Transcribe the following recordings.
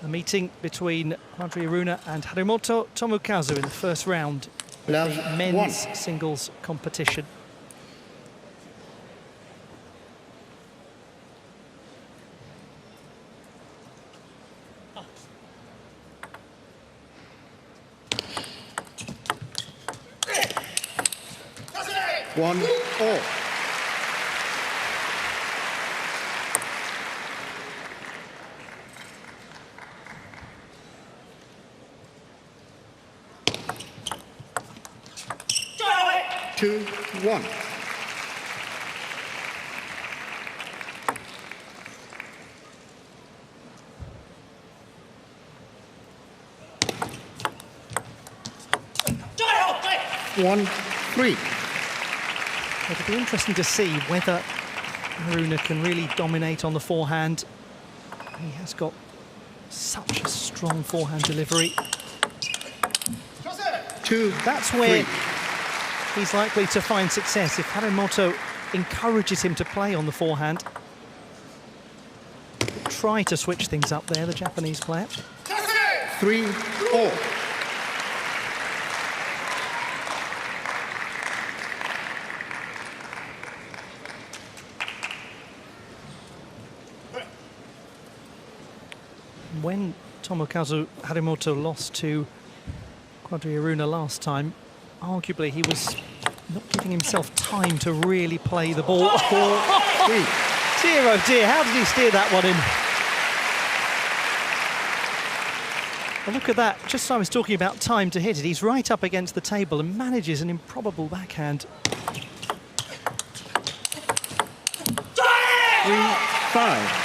A meeting between Quadri Aruna and Harimoto Tomokazu in the first round of the men's singles competition. One all. Two, one. One, three. It'll be interesting to see whether Aruna can really dominate on the forehand. He has got such a strong forehand delivery. That's where he's likely to find success, if Harimoto encourages him to play on the forehand. Try to switch things up there, the Japanese player. 3-all. When Tomokazu Harimoto lost to Quadri Aruna last time, arguably he was not giving himself time to really play the ball. Dear, oh dear, how did he steer that one in? Well, look at that, just as I was talking about time to hit it, he's right up against the table and manages an improbable backhand. 3-5.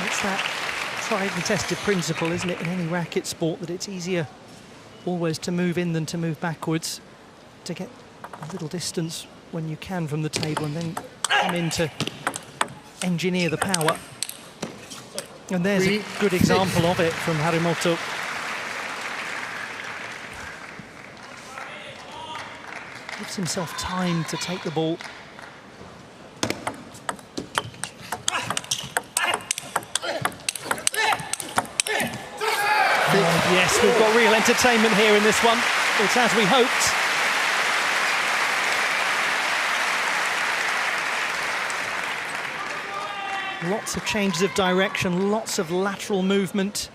It's that tried and tested principle, isn't it, in any racket sport, that it's easier always to move in than to move backwards, to get a little distance when you can from the table and then come in to engineer the power. And there's a good example of it from Harimoto. Gives himself time to take the ball. Yes, we've got real entertainment here in this one. It's as we hoped. Lots of changes of direction, lots of lateral movement.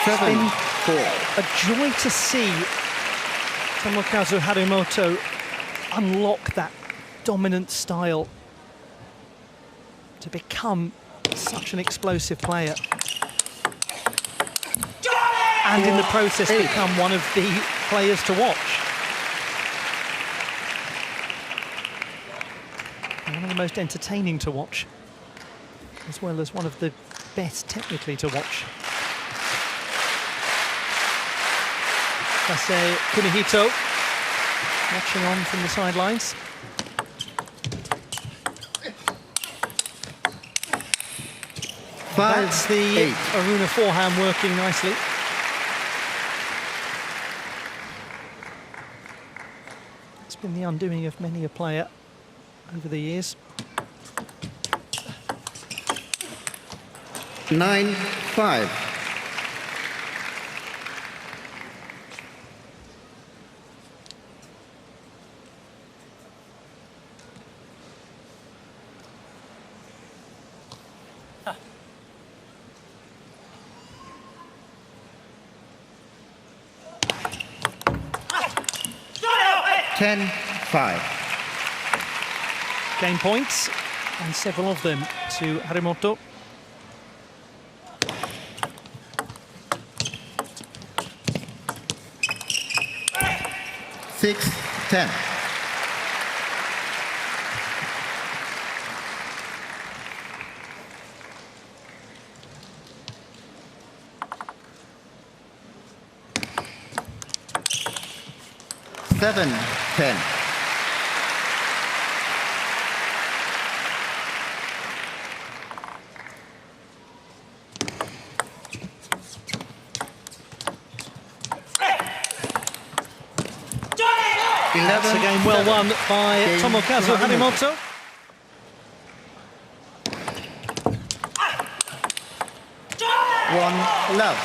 Seven, four. A joy to see Tomokazu Harimoto unlock that dominant style to become such an explosive player. And in the process become one of the players to watch. One of the most entertaining to watch, as well as one of the best technically to watch. Kase Kunihito watching on from the sidelines. That's the Aruna forehand working nicely. It's been the undoing of many a player over the years. 9-5. Ten, 5. Game points, and several of them to Harimoto. Six, 10. Seven, 10. That's a game well won by Game Tomokazu Harimoto. Harimoto. One love.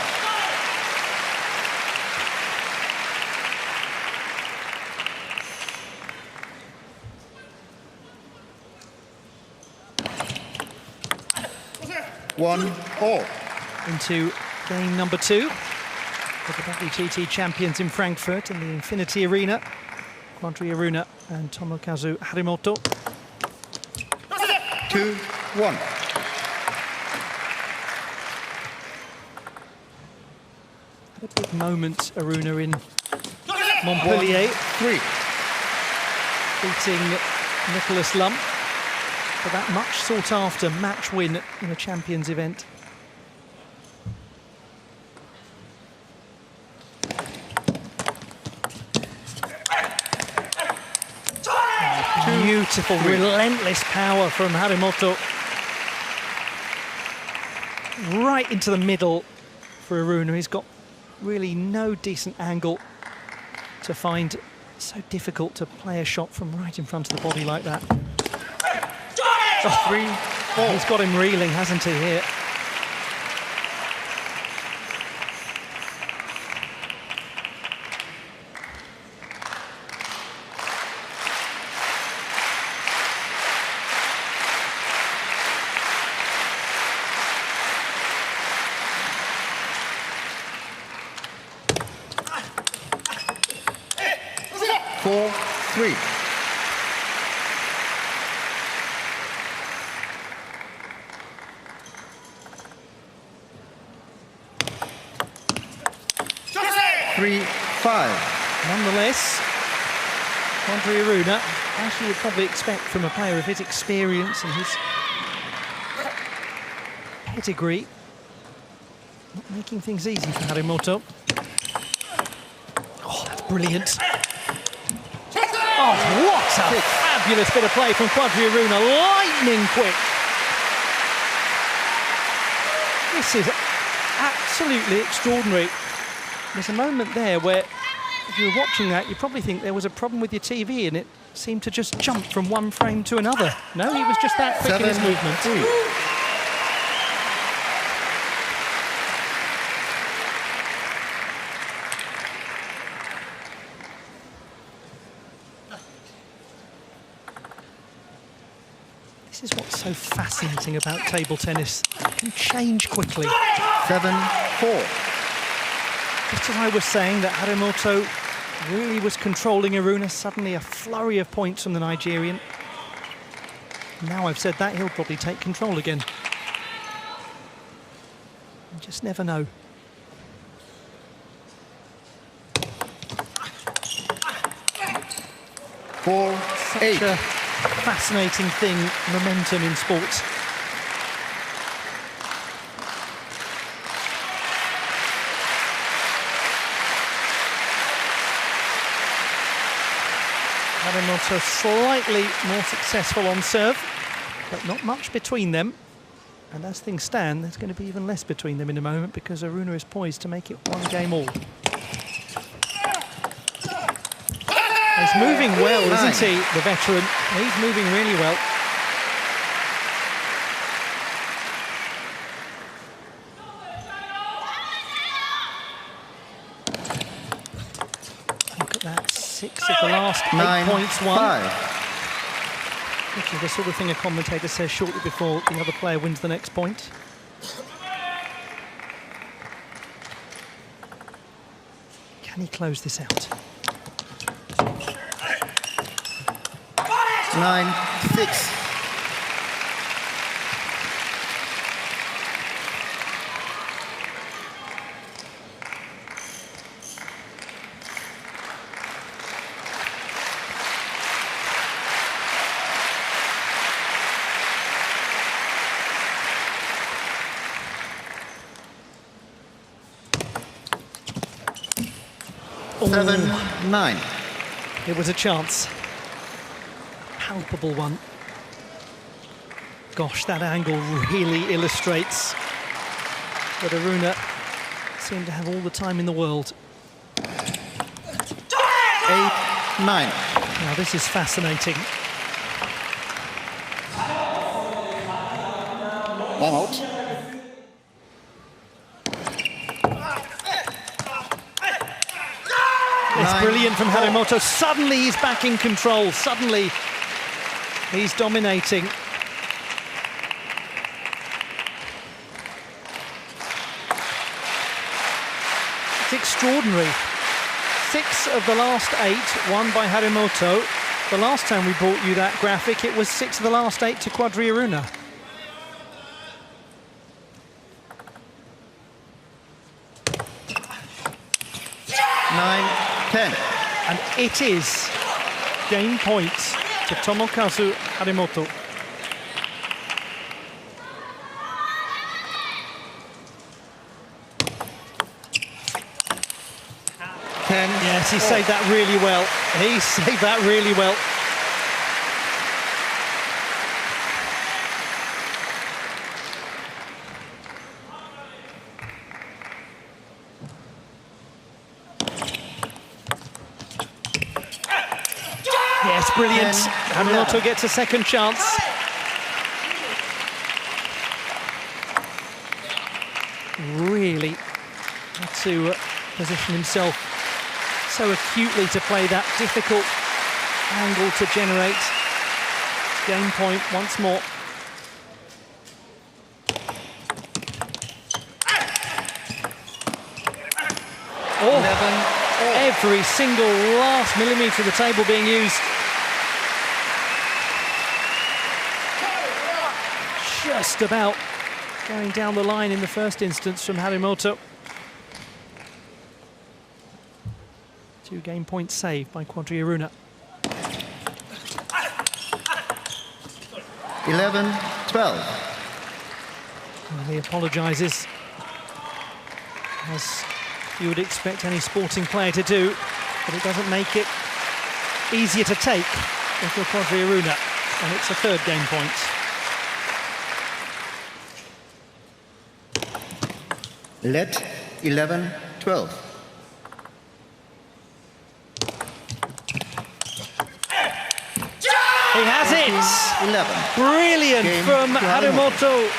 One all. Into game number 2 for the WTT champions in Frankfurt in the Infinity Arena. Quadri Aruna and Tomokazu Harimoto. 2-1. Had a big moment, Aruna, in Montpellier, 1-3. beating Nicholas Lump for that much sought-after match win in a champions event. Beautiful, relentless power from Harimoto. Right into the middle for Aruna. He's got really no decent angle to find. So difficult to play a shot from right in front of the body like that. Oh, 3-4. he's got him reeling, hasn't he, here? Four, 3. Three, 5. Nonetheless, Quadri Aruna, as you would probably expect from a player of his experience and his pedigree, not making things easy for Harimoto. Oh, that's brilliant. Oh, what a fabulous bit of play from Quadri Aruna, lightning quick. This is absolutely extraordinary. There's a moment there where, if you were watching that, you probably think there was a problem with your TV and it seemed to just jump from one frame to another. No, he was just that quick in his movement. 7-3. This is what's so fascinating about table tennis. It can change quickly. 7-4. Just as I was saying that Harimoto really was controlling Aruna, suddenly a flurry of points from the Nigerian. Now I've said that, he'll probably take control again. You just never know. Four, Such 8. a fascinating thing, momentum in sports. Harimoto slightly more successful on serve, but not much between them. And as things stand, there's going to be even less between them in a moment because Aruna is poised to make it one game all. He's moving well, isn't he, the veteran? He's moving really well. Look at that, 6 of the last 8 points won. 9-5. Which is the sort of thing a commentator says shortly before the other player wins the next point. Can he close this out? 9-6. Ooh, 7-9. it was a chance. Palpable one. Gosh, that angle really illustrates that Aruna seemed to have all the time in the world. 8-9. 9. Now this is fascinating. One out. It's 9, brilliant from 4. Harimoto. Suddenly he's back in control. Suddenly he's dominating. It's extraordinary. 6 of the last 8 won by Harimoto. The last time we brought you that graphic, it was 6 of the last 8 to Quadri Aruna. Nine, 10. And it is game points to Tomokazu Harimoto. Yes, he saved that really well. He saved that really well. Yes, brilliant. Harimoto gets a second chance. Really had to position himself so acutely to play that difficult angle to generate game point once more. Oh, 11, every single last millimetre of the table being used. Just about going down the line in the first instance from Harimoto. 2 game points saved by Quadri Aruna. 11, 12. And he apologises, as you would expect any sporting player to do, but it doesn't make it easier to take if you're Quadri Aruna, and it's a 3rd game point. Let 11, 12. He has it! 11. Brilliant Game from to Harimoto.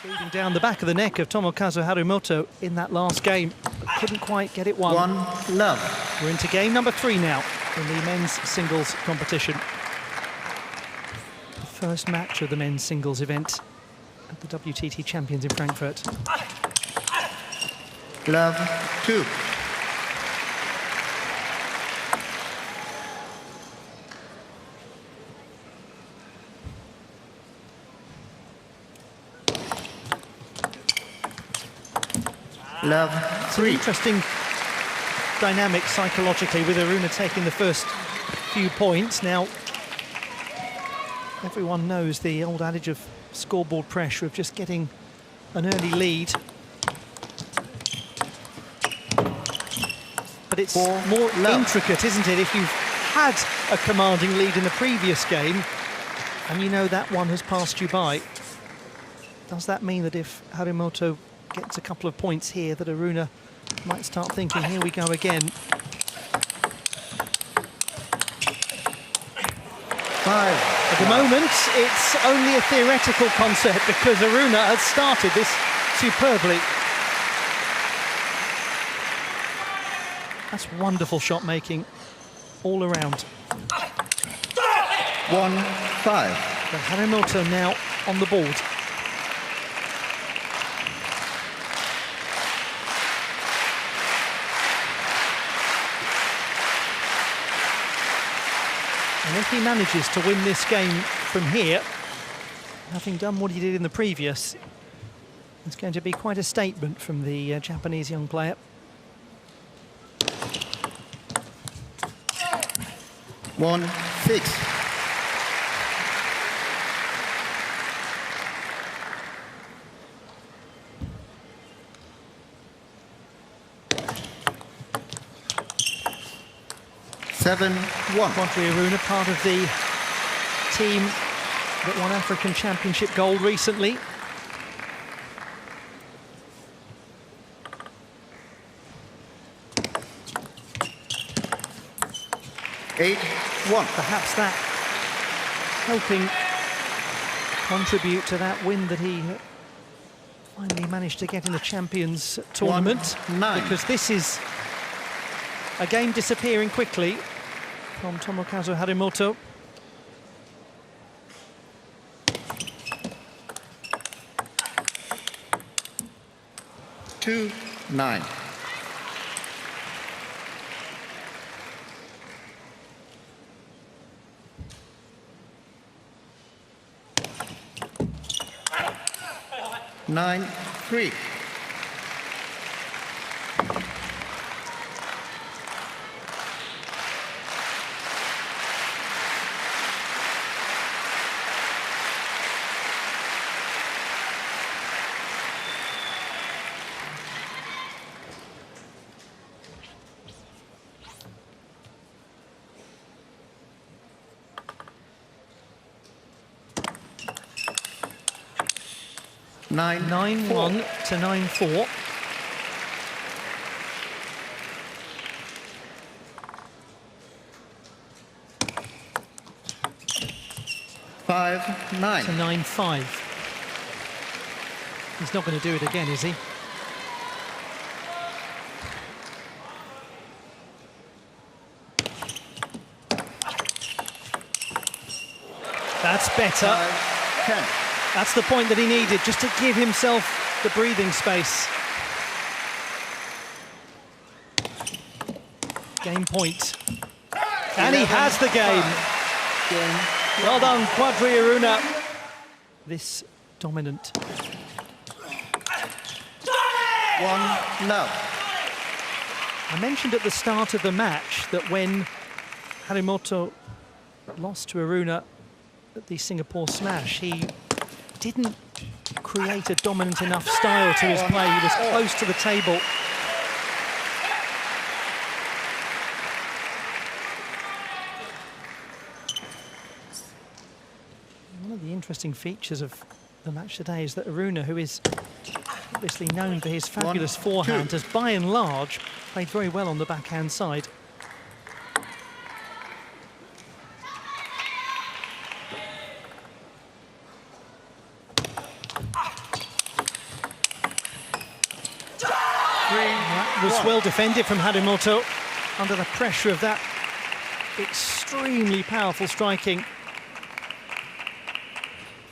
Breathing down the back of the neck of Tomokazu Harimoto in that last game. But couldn't quite get it won. 1, love. We're into game number 3 now in the men's singles competition. The first match of the men's singles event at the WTT Champions in Frankfurt. Love 2. Love It's an 3. interesting dynamic psychologically with Aruna taking the first few points. Now, everyone knows the old adage of scoreboard pressure, of just getting an early lead. But it's more intricate, isn't it? If you've had a commanding lead in the previous game and you know that one has passed you by, does that mean that if Harimoto gets a couple of points here, that Aruna might start thinking, here we go again? 5. At the moment, it's only a theoretical concept because Aruna has started this superbly. That's wonderful shot making all around. 1, 5. But Harimoto now on the board. And if he manages to win this game from here, having done what he did in the previous, it's going to be quite a statement from the Japanese young player. One, 6. Seven, 1. Quadri Aruna, part of the team that won African Championship gold recently. 8-1. Perhaps that helping contribute to that win that he finally managed to get in the Champions Tournament. 1-9. Because this is a game disappearing quickly from Tomokazu Harimoto. Two, 9. Nine, 3. Nine, 9-1 to 9-4. Five, 9. To 9-5. He's not going to do it again, is he? That's better. 5, 10. That's the point that he needed, just to give himself the breathing space. Game point. And he has the game. Well done, Quadri Aruna. This dominant. 1-0. I mentioned at the start of the match that when Harimoto lost to Aruna at the Singapore Smash, he didn't create a dominant enough style to his play. He was close to the table. One of the interesting features of the match today is that Aruna, who is obviously known for his fabulous forehand, has by and large played very well on the backhand side. That was well defended from Harimoto under the pressure of that extremely powerful striking,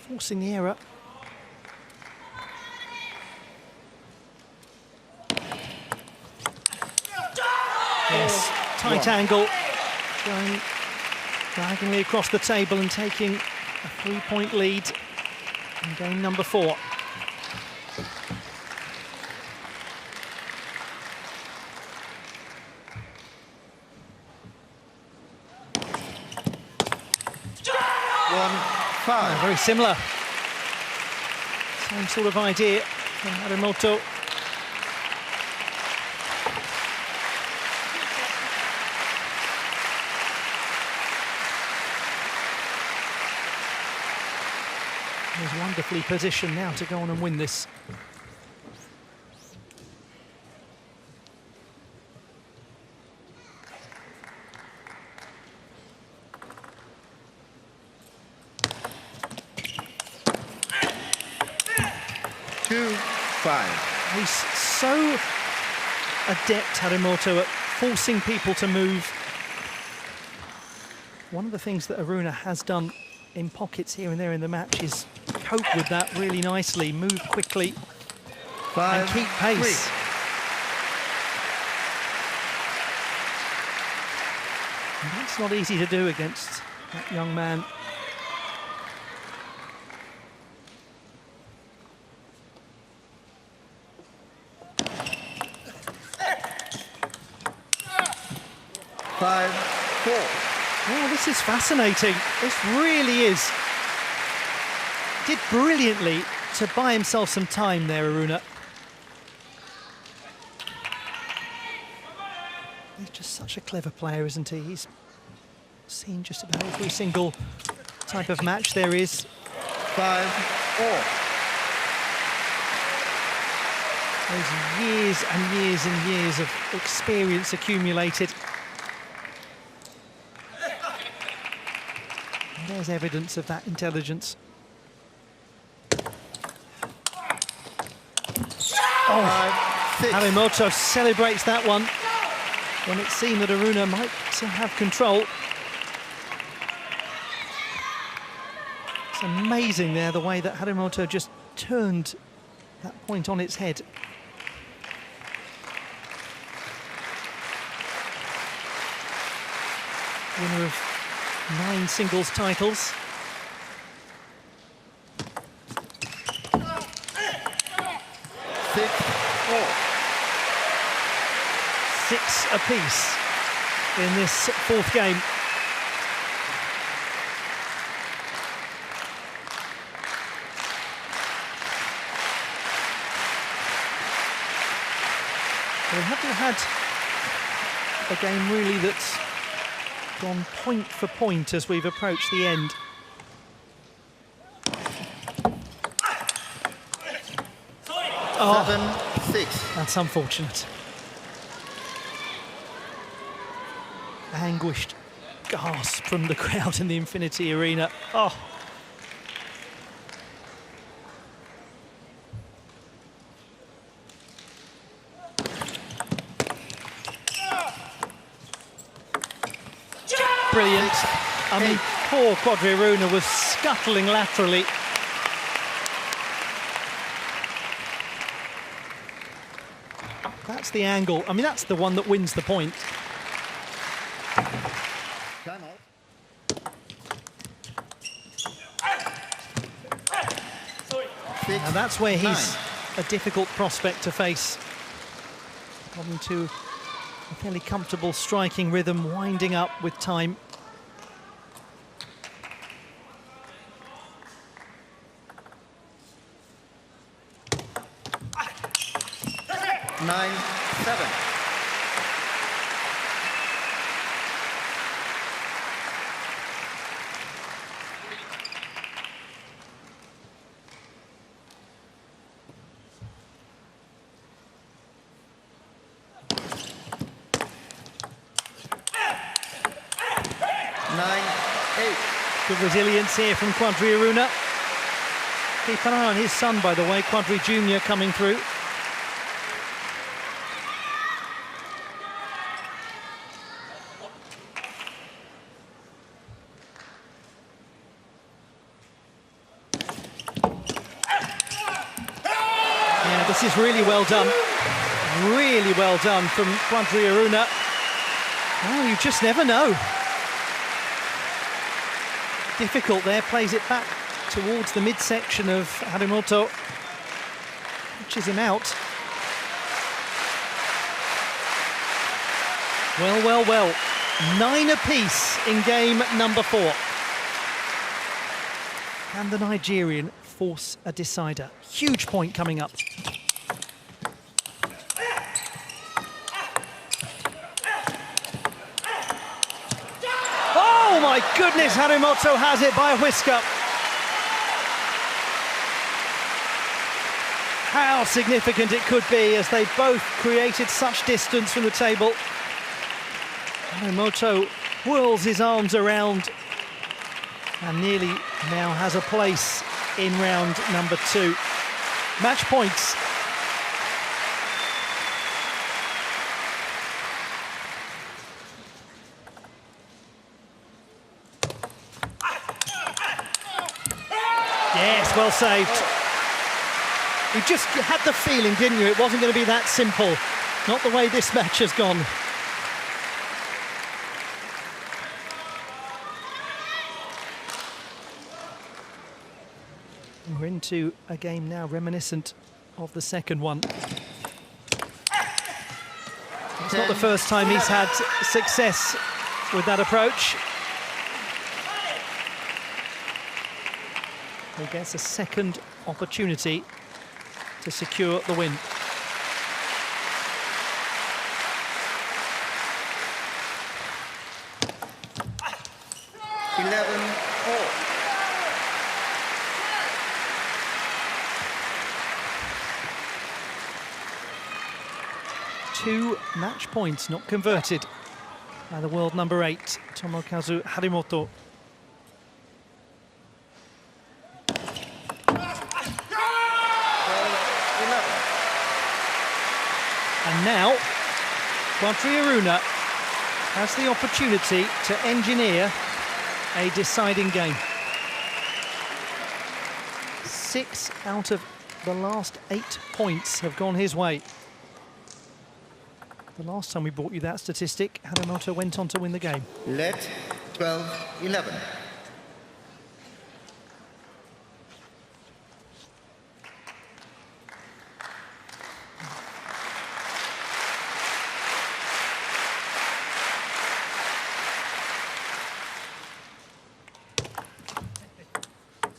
forcing the error. Yes, tight angle, going diagonally across the table and taking a 3-point lead in game number 4. Very similar. Same sort of idea from Harimoto. He's wonderfully positioned now to go on and win this. He's so adept, Harimoto, at forcing people to move. One of the things that Aruna has done in pockets here and there in the match is cope with that really nicely, move quickly and keep pace. 3. And that's not easy to do against that young man. Well, this is fascinating. This really is. Did brilliantly to buy himself some time there, Aruna. He's just such a clever player, isn't he? He's seen just about every single type of match there is. 5-4. Those years and years and years of experience accumulated. And there's evidence of that intelligence. Oh, 5, 6. Harimoto celebrates that one when it seemed that Aruna might have control. It's amazing there, the way that Harimoto just turned that point on its head. Winner of 9 singles titles. Six, 4. 6 apiece in this 4th game. We haven't had a game really that's gone point for point as we've approached the end. Oh, 7, 6. that's unfortunate. Anguished gasp from the crowd in the Infinity Arena. Oh. Brilliant. I mean, poor Quadri Aruna was scuttling laterally. That's the angle. I mean, that's the one that wins the point. Time out. And that's where he's a difficult prospect to face. Coming to a fairly comfortable striking rhythm, winding up with time. Nine, 7. Nine, 8. Good resilience here from Quadri Aruna. Keep an eye on his son, by the way, Quadri Jr. coming through. Yeah, this is really well done. Really well done from Quadri Aruna. Oh, you just never know. Difficult there, plays it back towards the midsection of Harimoto. Pitches him out. Well, well, well. 9 apiece in game number 4. Can the Nigerian force a decider? Huge point coming up. Oh my goodness, Harimoto has it by a whisker. How significant it could be as they both created such distance from the table. Harimoto whirls his arms around and nearly now has a place in round number 2. Match points. Yes, well saved. You just had the feeling, didn't you? It wasn't going to be that simple. Not the way this match has gone. We're into a game now reminiscent of the second one. It's not the first time he's had success with that approach. He gets a second opportunity to secure the win. Two match points not converted by the world number 8, Tomokazu Harimoto. now, Quadri Aruna has the opportunity to engineer a deciding game. 6 out of the last 8 points have gone his way. The last time we brought you that statistic, Harimoto went on to win the game. Let 12-11.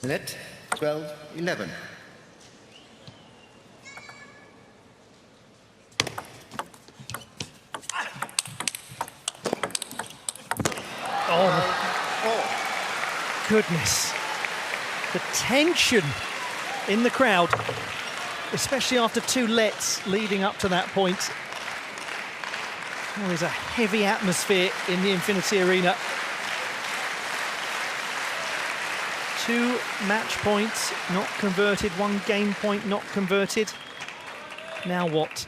Let 12-11. Oh, goodness. The tension in the crowd, especially after 2 lets leading up to that point. There is a heavy atmosphere in the Infinity Arena. 2 match points not converted, 1 game point not converted. Now what?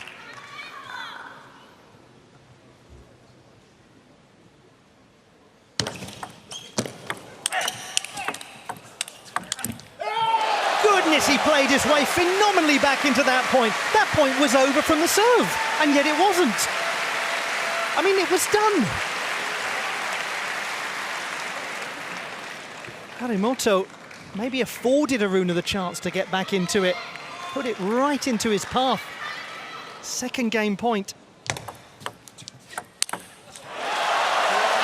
Goodness, he played his way phenomenally back into that point. That point was over from the serve, and yet it wasn't. I mean, it was done. Harimoto maybe afforded Aruna the chance to get back into it, put it right into his path. Second game point.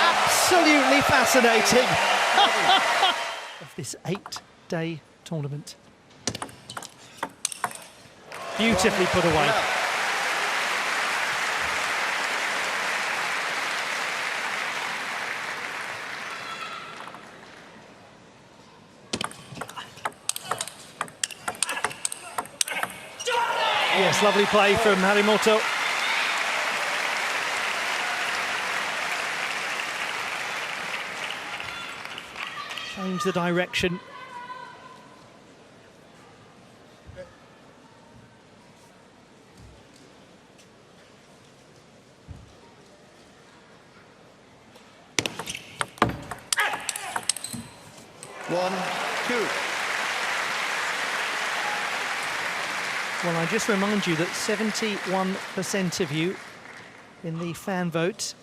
Absolutely fascinating. Of this 8-day tournament. Beautifully put away. Yes, lovely play from Harimoto. Change the direction. One, two. Well, I just remind you that 71% of you in the fan vote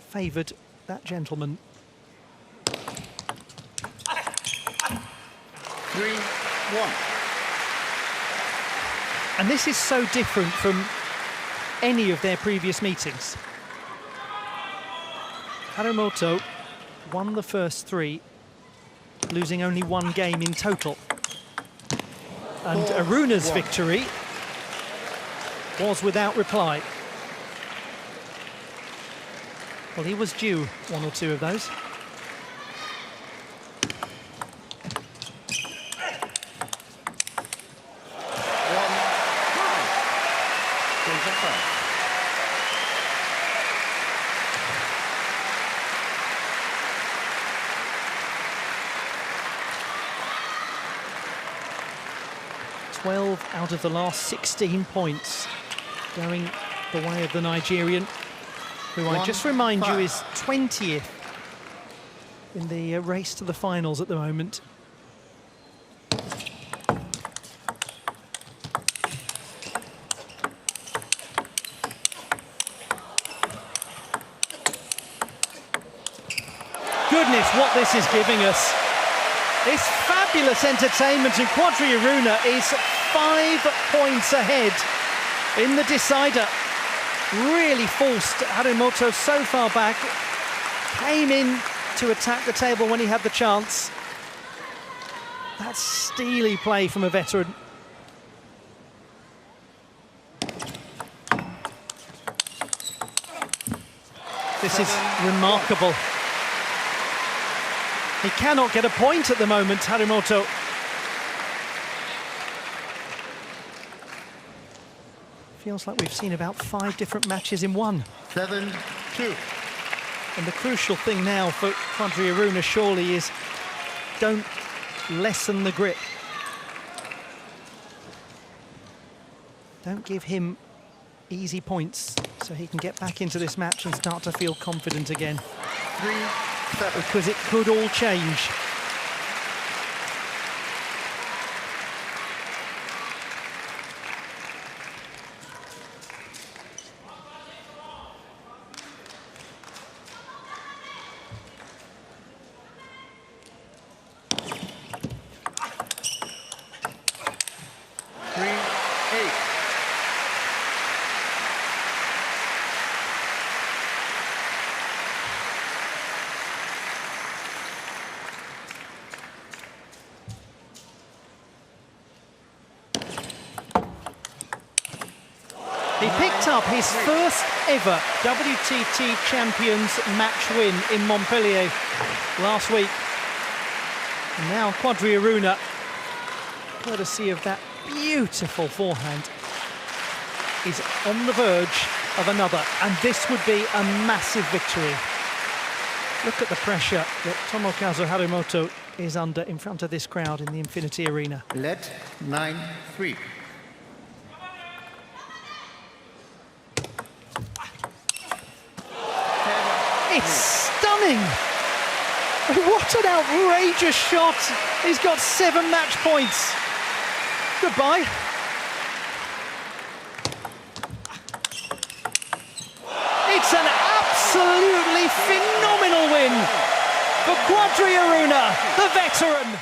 favoured that gentleman. 3-1. And this is so different from any of their previous meetings. Harimoto won the first 3, losing only 1 game in total. And Aruna's victory was without reply. Well, he was due 1 or 2 of those. Out of the last 16 points going the way of the Nigerian, who I just remind you is 20th in the race to the finals at the moment. Goodness, what this is giving us. It's fabulous entertainment, and Quadri Aruna is 5 points ahead in the decider. Really forced Harimoto so far back. Came in to attack the table when he had the chance. That's steely play from a veteran. This is remarkable. He cannot get a point at the moment, Harimoto. Feels like we've seen about 5 different matches in one. 7-2. And the crucial thing now for Quadri Aruna surely is don't lessen the grip. Don't give him easy points so he can get back into this match and start to feel confident again. 3-7. Because it could all change. He picked up his first ever WTT Champions match win in Montpellier last week. And now Quadri Aruna, courtesy of that beautiful forehand, is on the verge of another. And this would be a massive victory. Look at the pressure that Tomokazu Harimoto is under in front of this crowd in the Infinity Arena. Let 9-3. It's stunning! What an outrageous shot! He's got 7 match points. Goodbye. It's an absolutely phenomenal win for Quadri Aruna, the veteran.